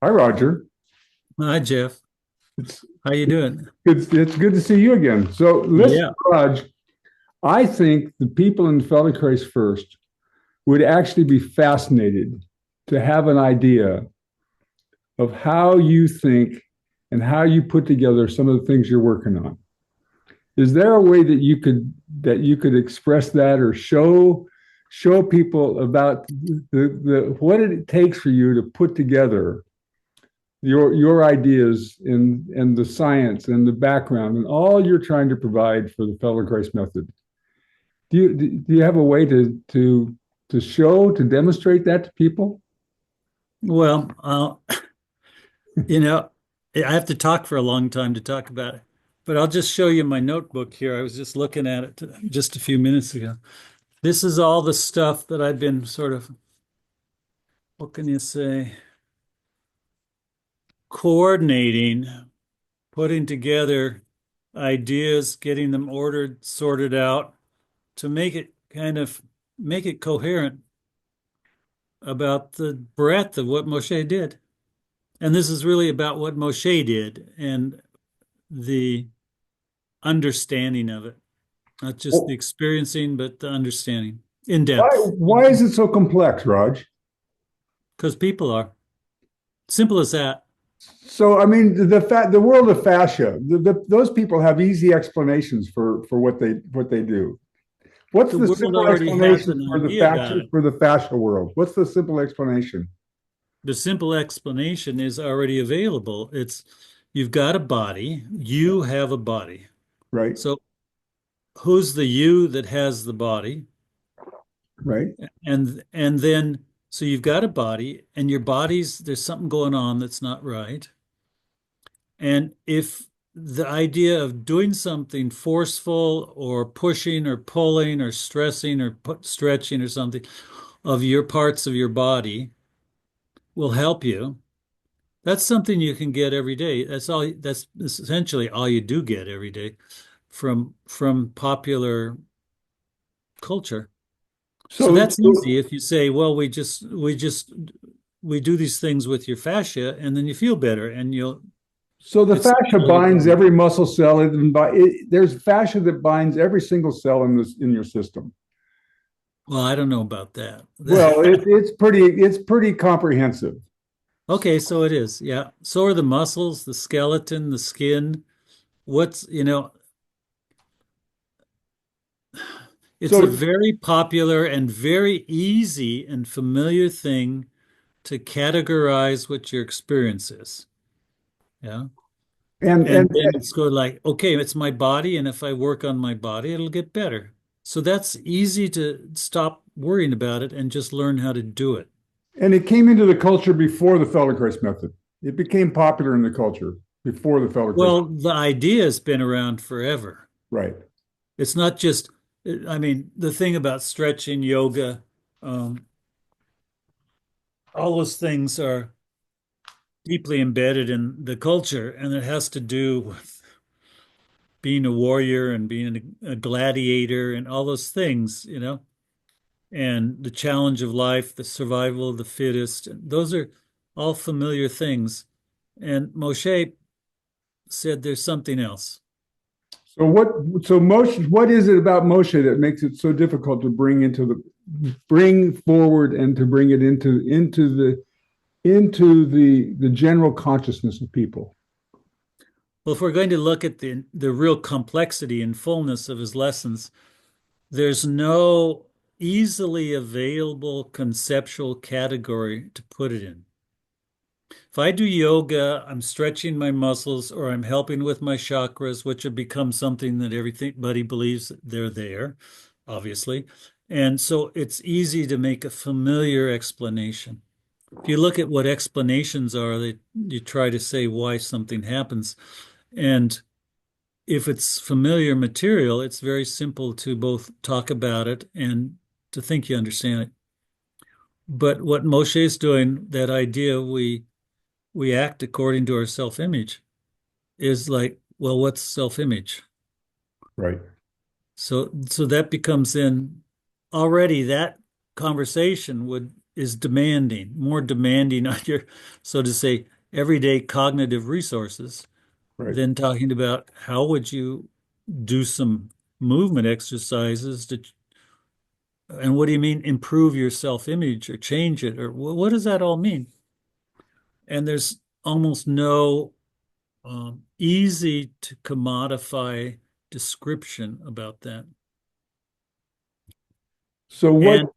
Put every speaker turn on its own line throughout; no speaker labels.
Hi, Roger.
Hi, Jeff.
It's
How you doing?
it's good to see you again. So listen,
Yeah.
Raj, I think the people in Feldenkrais first would actually be fascinated to have an idea of how you think and how you put together some of the things you're working on. Is there a way that you could express that or show people about the what it takes for you to put together your ideas and the science and the background and all you're trying to provide for the Feldenkrais method. Do you have a way to show to demonstrate that to people?
Well, you know, I have to talk for a long time to talk about it, but I'll just show you my notebook here. I was just looking at it just a few minutes ago. This is all the stuff that I've been sort of, what can you say, coordinating, putting together ideas, getting them ordered, sorted out to make it coherent about the breadth of what Moshe did. And this is really about what Moshe did and the understanding of it, not just the
Well,
experiencing, but the understanding in
why
depth.
why is it so complex, Raj?
Because people are simple as that.
So I mean, the world of fascia, those people have easy explanations for what they do. What's
The
the
world
simple
already has
explanation
an
for the
idea about
fascia
it.
for the fascia world? What's the simple explanation?
The simple explanation is already available. It's you've got a body, you have a body.
Right,
So who's the you that has the body?
right.
And then so you've got a body and your body's there's something going on that's not right. And if the idea of doing something forceful or pushing or pulling or stressing or stretching or something of your parts of your body will help you, that's something you can get every day. That's essentially all you do get every day from popular culture. So
So,
that's easy if you say, well, we do these things with your fascia and then you feel better and you'll
so the
it's
fascia
all you
binds
do.
every muscle cell. There's fascia that binds every single cell in your system.
Well, I don't know about that.
Well, it's pretty comprehensive.
Okay, so it is. Yeah. So are the muscles, the skeleton, the skin. It's a
So
very popular and very easy and familiar thing to categorize what your experience is. Yeah.
and
And then it's go like, okay, it's my body, and if I work on my body, it'll get better. So that's easy to stop worrying about it and just learn how to do it.
and it came into the culture before the Feldenkrais method. It became popular in the culture before the Feldenkrais.
Well, the idea has been around forever.
Right.
It's not just, I mean, the thing about stretching, yoga, um, all those things are deeply embedded in the culture, and it has to do with being a warrior and being a gladiator and all those things, and the challenge of life, the survival of the fittest. Those are all familiar things. And Moshe said there's something else.
So Moshe, what is it about Moshe that makes it so difficult to bring forward and to bring it into the general consciousness of people?
Well, if we're going to look at the real complexity and fullness of his lessons, there's no easily available conceptual category to put it in. If I do yoga, I'm stretching my muscles or I'm helping with my chakras, which have become something that everybody believes they're there, obviously. And so it's easy to make a familiar explanation. If you look at what explanations are, you try to say why something happens. And if it's familiar material, it's very simple to both talk about it and to think you understand it. But what Moshe is doing, that idea we act according to our self-image, is like, well, what's self-image?
Right.
So that becomes in already that conversation would is demanding, more demanding on your, so to say, everyday cognitive resources,
Right.
then talking about how would you do some movement exercises to, and what do you mean improve your self-image or change it, or what does that all mean? And there's almost no easy to commodify description about that.
So
And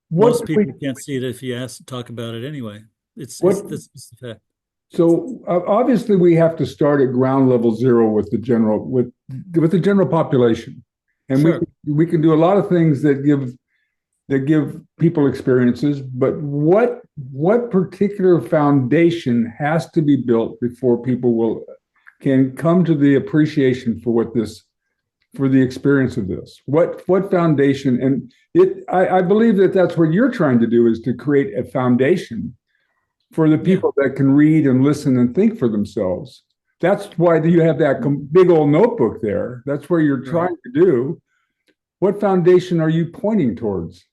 what
most
do we
people can't see it if you ask to talk about it anyway.
what
That's just the fact.
so obviously we have to start at ground level zero with the general population, and
Sure.
we can do a lot of things that give people experiences, but what particular foundation has to be built before people will can come to the appreciation for what this for the experience of this? What foundation? And I believe that that's what you're trying to do, is to create a foundation for the
Yeah.
people that can read and listen and think for themselves. That's why you have that big old notebook there. That's where you're
Right.
trying to do. What foundation are you pointing towards?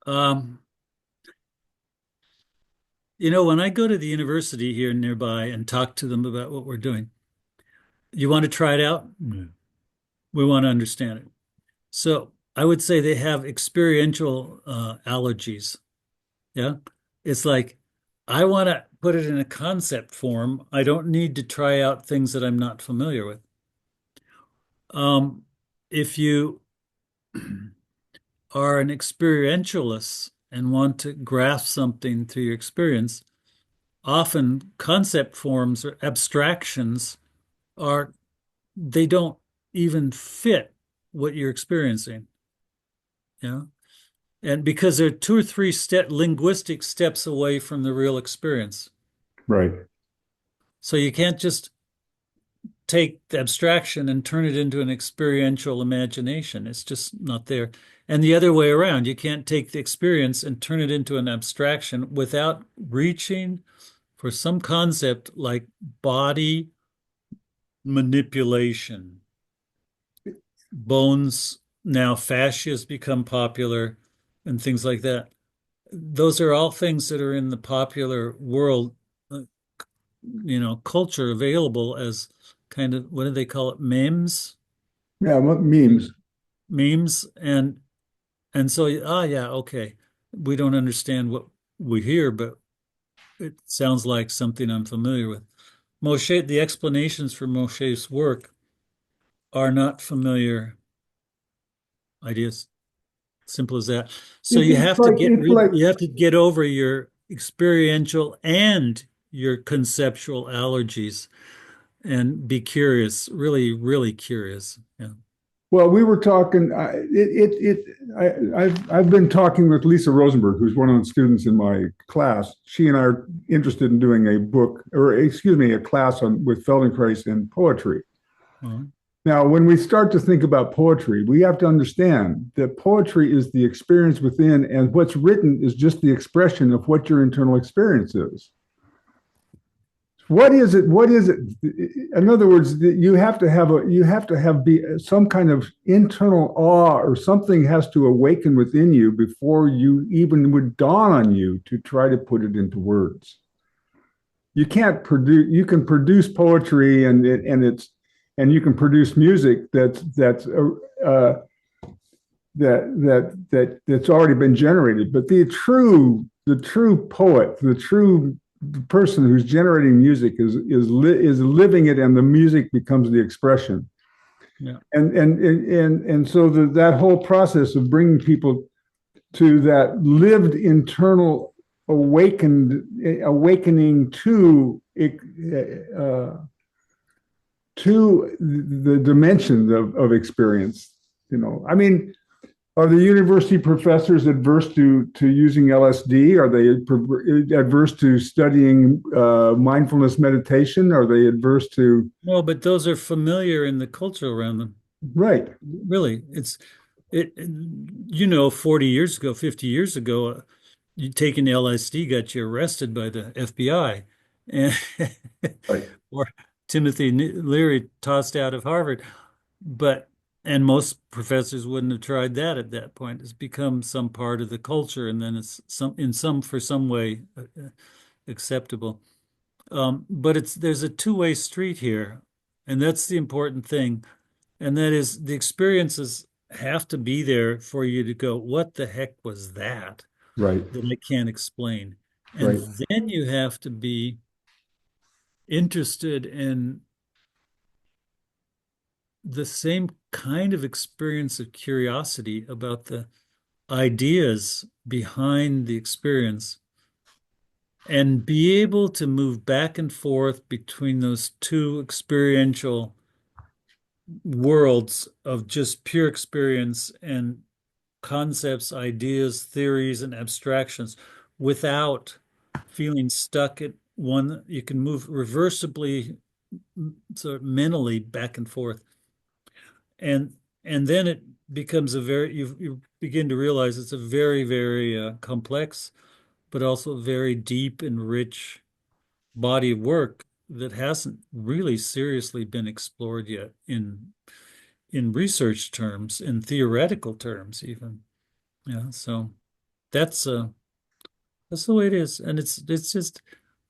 Um, when I go to the university here nearby and talk to them about what we're doing, you want to try it out? Mm. We want to understand it. So I would say they have experiential allergies. Yeah. It's like, I want to put it in a concept form. I don't need to try out things that I'm not familiar with. If you are an experientialist and want to grasp something through your experience, often concept forms or abstractions are, they don't even fit what you're experiencing. Yeah. And because they're two or three linguistic steps away from the real experience.
Right.
So you can't just take the abstraction and turn it into an experiential imagination. It's just not there. And the other way around, you can't take the experience and turn it into an abstraction without reaching for some concept like body manipulation. Bones, now fascia has become popular and things like that. Those are all things that are in the popular world, uh, culture available as kind of, what do they call it? Memes?
Yeah, memes.
Memes. And so, yeah, okay. We don't understand what we hear, but it sounds like something I'm familiar with. Moshe, the explanations for Moshe's work are not familiar ideas. Simple as that. So
It's like
you have to get over your experiential and your conceptual allergies and be curious, really, really curious. Yeah.
well, we were talking. I've been talking with Lisa Rosenberg, who's one of the students in my class. She and I are interested in doing a book, or excuse me, a class on with Feldenkrais and poetry.
Uh-huh.
Now, when we start to think about poetry, we have to understand that poetry is the experience within, and what's written is just the expression of what your internal experience is. What is it? What is it? In other words, you have to have be some kind of internal awe, or something has to awaken within you before you even would dawn on you to try to put it into words. You can't produce. You can produce poetry, and you can produce music that's already been generated. But the true poet, the person who's generating music is living it, and the music becomes the expression.
Yeah.
And so that whole process of bringing people to that lived internal awakening to the dimension of experience. I mean, are the university professors adverse to using LSD? Are they adverse to studying mindfulness meditation? Are they adverse to?
No, but those are familiar in the culture around them.
Right.
Really, 40 years ago, 50 years ago, you taking LSD got you arrested by the FBI, and
Right.
or Timothy Leary tossed out of Harvard. But and most professors wouldn't have tried that at that point. It's become some part of the culture, and then it's some in some for some way acceptable. But there's a two-way street here, and that's the important thing. And that is the experiences have to be there for you to go, what the heck was that
Right.
that I can't explain? And
Right.
then you have to be interested in the same kind of experience of curiosity about the ideas behind the experience and be able to move back and forth between those two experiential worlds of just pure experience and concepts, ideas, theories, and abstractions without feeling stuck at one. You can move reversibly, sort of mentally back and forth. And then it becomes you begin to realize it's a very, very complex, but also very deep and rich body of work that hasn't really seriously been explored yet in research terms, in theoretical terms, even. Yeah, so that's uh that's the way it is. And it's just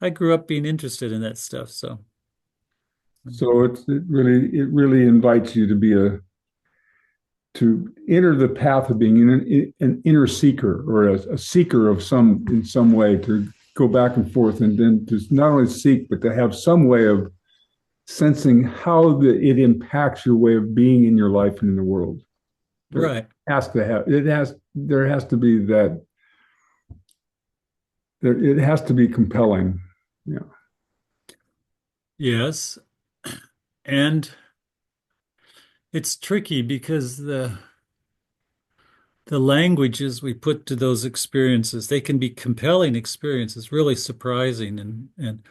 I grew up being interested in that stuff. So
So it really invites you to be to enter the path of being an inner seeker or a seeker of some in some way, to go back and forth and then to not only seek but to have some way of sensing how it impacts your way of being in your life and in the world.
right.
There has to be that it has to be compelling. Yeah.
Yes. And it's tricky because the languages we put to those experiences, they can be compelling experiences, really surprising and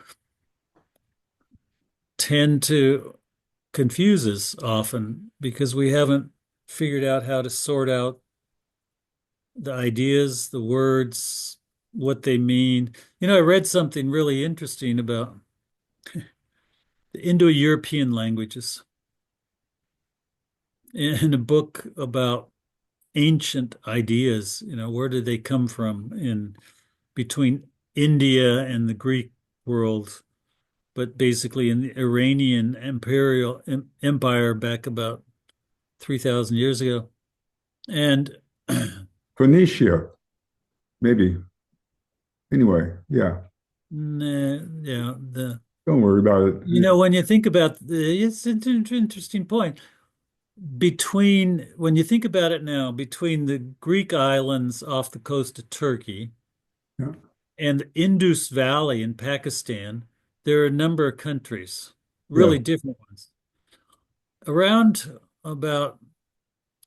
tend to confuse us often because we haven't figured out how to sort out the ideas, the words, what they mean. I read something really interesting about the Indo-European languages in a book about ancient ideas. Where did they come from in between India and the Greek world, but basically in the Iranian imperial empire back about 3,000 years ago. And
Phoenicia, maybe. Anyway, yeah.
nah, yeah,
Don't worry about it.
when you think about it's an interesting point. When you think about it now, between the Greek islands off the coast of Turkey
Yeah,
and the Indus Valley in Pakistan, there are a number of countries,
yeah,
really different ones. Around about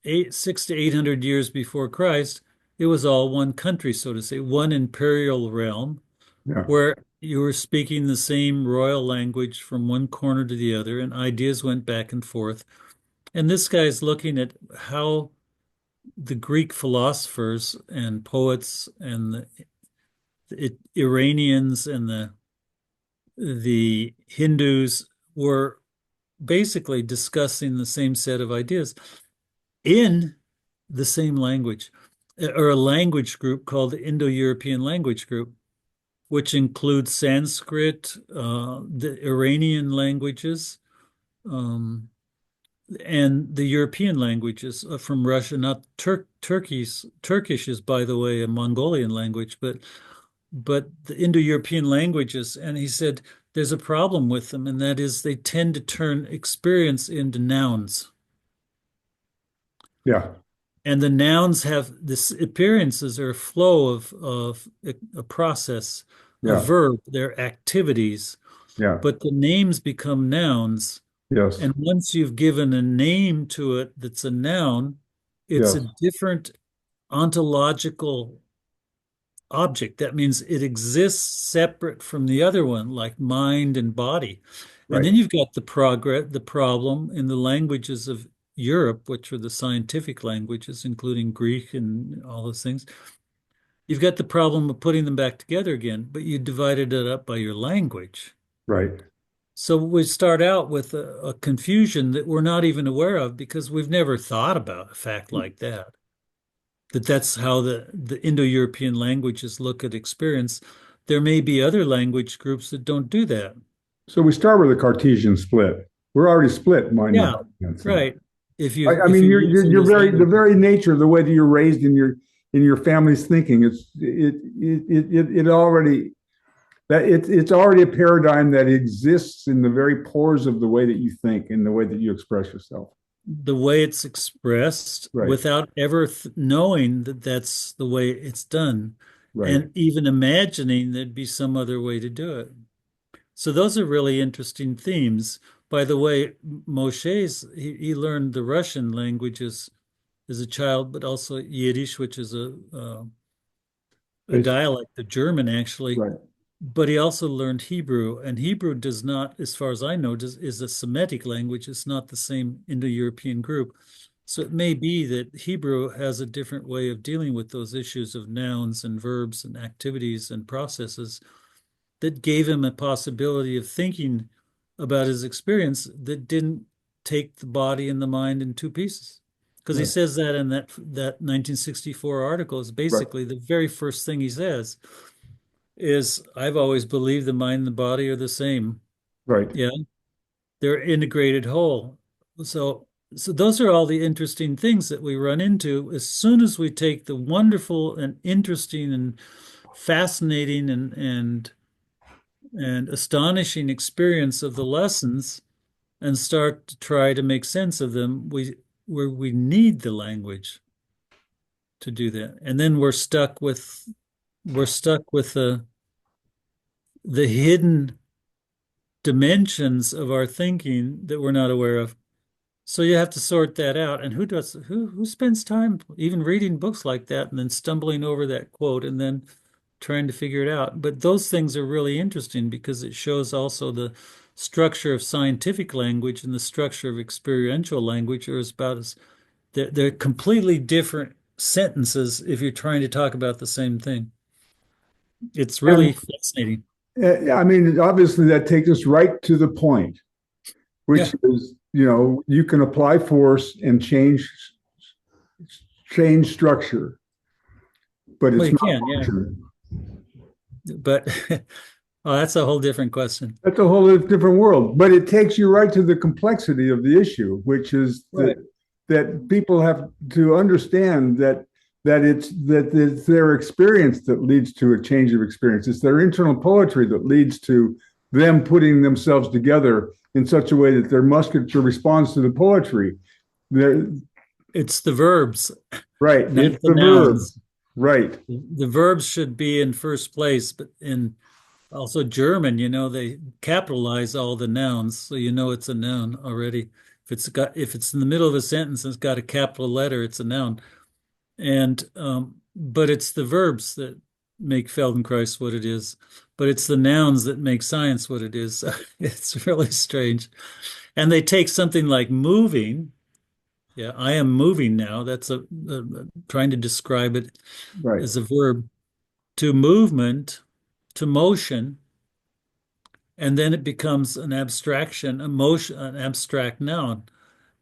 600 to 800 years before Christ, it was all one country, so to say, one imperial realm
yeah.
where you were speaking the same royal language from one corner to the other, and ideas went back and forth. And this guy's looking at how the Greek philosophers and poets and the Iranians and the Hindus were basically discussing the same set of ideas in the same language, or a language group called the Indo-European Language Group, which includes Sanskrit, the Iranian languages, um, and the European languages from Russia. Not Turkish is, by the way, a Mongolian language, but the Indo-European languages. And he said there's a problem with them, and that is they tend to turn experience into nouns.
Yeah,
And the nouns have this appearances are a flow of a process, a
yeah,
verb, their activities,
yeah,
but the names become nouns.
yes,
And once you've given a name to it that's a noun, it's a
yes,
different ontological object. That means it exists separate from the other one, like mind and body. And
right,
then you've got the problem in the languages of Europe, which are the scientific languages, including Greek and all those things. You've got the problem of putting them back together again, but you divided it up by your language.
right,
So we start out with a confusion that we're not even aware of because we've never thought about a fact like that. That's how the Indo-European languages look at experience. there may be other language groups that don't do that.
So we start with a Cartesian split. We're already split, mind and
Yeah,
body in that sense.
right.
I
If
mean,
you're using
you're
those
very the
languages.
very nature of the way that you're raised in your family's thinking. It already that it's already a paradigm that exists in the very pores of the way that you think and the way that you express yourself.
The way it's expressed
Right,
without ever knowing that that's the way it's done,
right.
and even imagining there'd be some other way to do it. So those are really interesting themes. By the way, he learned the Russian languages as a child, but also Yiddish, which is a
It's,
dialect of German, actually.
right,
But he also learned Hebrew, and Hebrew does not, as far as I know, is a Semitic language. It's not the same Indo-European group. So it may be that Hebrew has a different way of dealing with those issues of nouns and verbs and activities and processes that gave him a possibility of thinking about his experience that didn't take the body and the mind in two pieces. Because he
right,
says that in that 1964 article is
right,
basically the very first thing he says is I've always believed the mind and the body are the same.
right.
Yeah, they're integrated whole. So so those are all the interesting things that we run into as soon as we take the wonderful and interesting and fascinating and astonishing experience of the lessons and start to try to make sense of them, we need the language to do that. And then we're stuck with the hidden dimensions of our thinking that we're not aware of. So you have to sort that out. And who spends time even reading books like that and then stumbling over that quote and then trying to figure it out? But those things are really interesting because it shows also the structure of scientific language and the structure of experiential language are about as they're completely different sentences if you're trying to talk about the same thing. It's
And
really fascinating.
I mean, obviously, that takes us right to the point,
Yeah.
which is, you can apply force and change structure, but
Well,
it's
you
not
can, yeah.
function.
But oh, that's a whole different question.
That's a whole different world. But it takes you right to the complexity of the issue, which is
Right.
that people have to understand that it's their experience that leads to a change of experience. It's their internal poetry that leads to them putting themselves together in such a way that their musculature responds to the poetry. They're,
It's the verbs,
right.
not
It's
the
the verbs.
nouns.
Right.
The verbs should be in first place, but in also German, they capitalize all the nouns, so you know it's a noun already. If it's in the middle of a sentence and it's got a capital letter, it's a noun. And but it's the verbs that make Feldenkrais what it is. But it's the nouns that make science what it is. It's really strange. And they take something like moving. Yeah, I am moving now. That's trying to describe it
Right.
as a verb to movement, to motion, and then it becomes an abstraction, a motion, an abstract noun.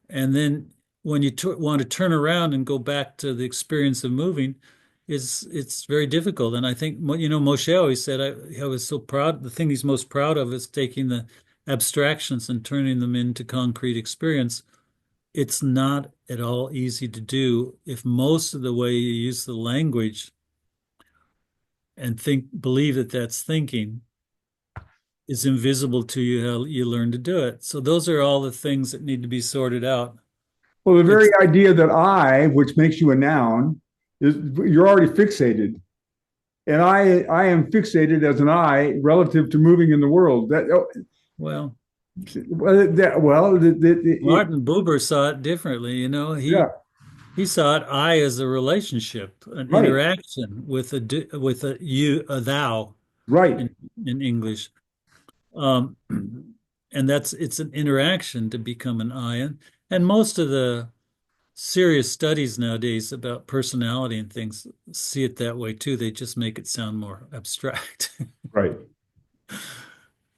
And then when you want to turn around and go back to the experience of moving, it's very difficult. And I think Moshe always said I was so proud. The thing he's most proud of is taking the abstractions and turning them into concrete experience. It's not at all easy to do if most of the way you use the language and believe that that's thinking is invisible to you how you learn to do it. So those are all the things that need to be sorted out.
Well, the very
It's
idea that I, which makes you a noun, is you're already fixated. And I am fixated as an I relative to moving in the world.
well, Martin Buber saw it differently.
Yeah,
He saw it I as a relationship, an
right,
interaction with a you, a thou
right.
in English. Um, and it's an interaction to become an I. And most of the serious studies nowadays about personality and things see it that way too. They just make it sound more abstract.
Right.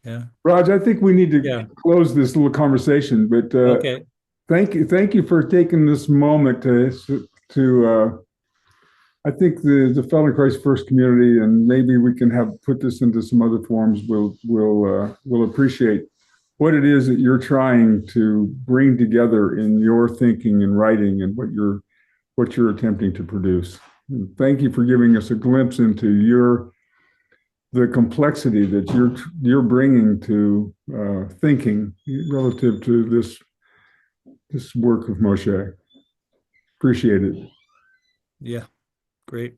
Yeah.
Raj, I think we need to
Yeah.
close this little conversation, but
Okay.
thank you for taking this moment to I think the Feldenkrais First community, and maybe we can have put this into some other forms, will appreciate what it is that you're trying to bring together in your thinking and writing and what you're attempting to produce. And thank you for giving us a glimpse into the complexity that you're bringing to thinking relative to this work of Moshe. Appreciate it.
Yeah, great.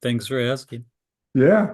Thanks for asking.
Yeah.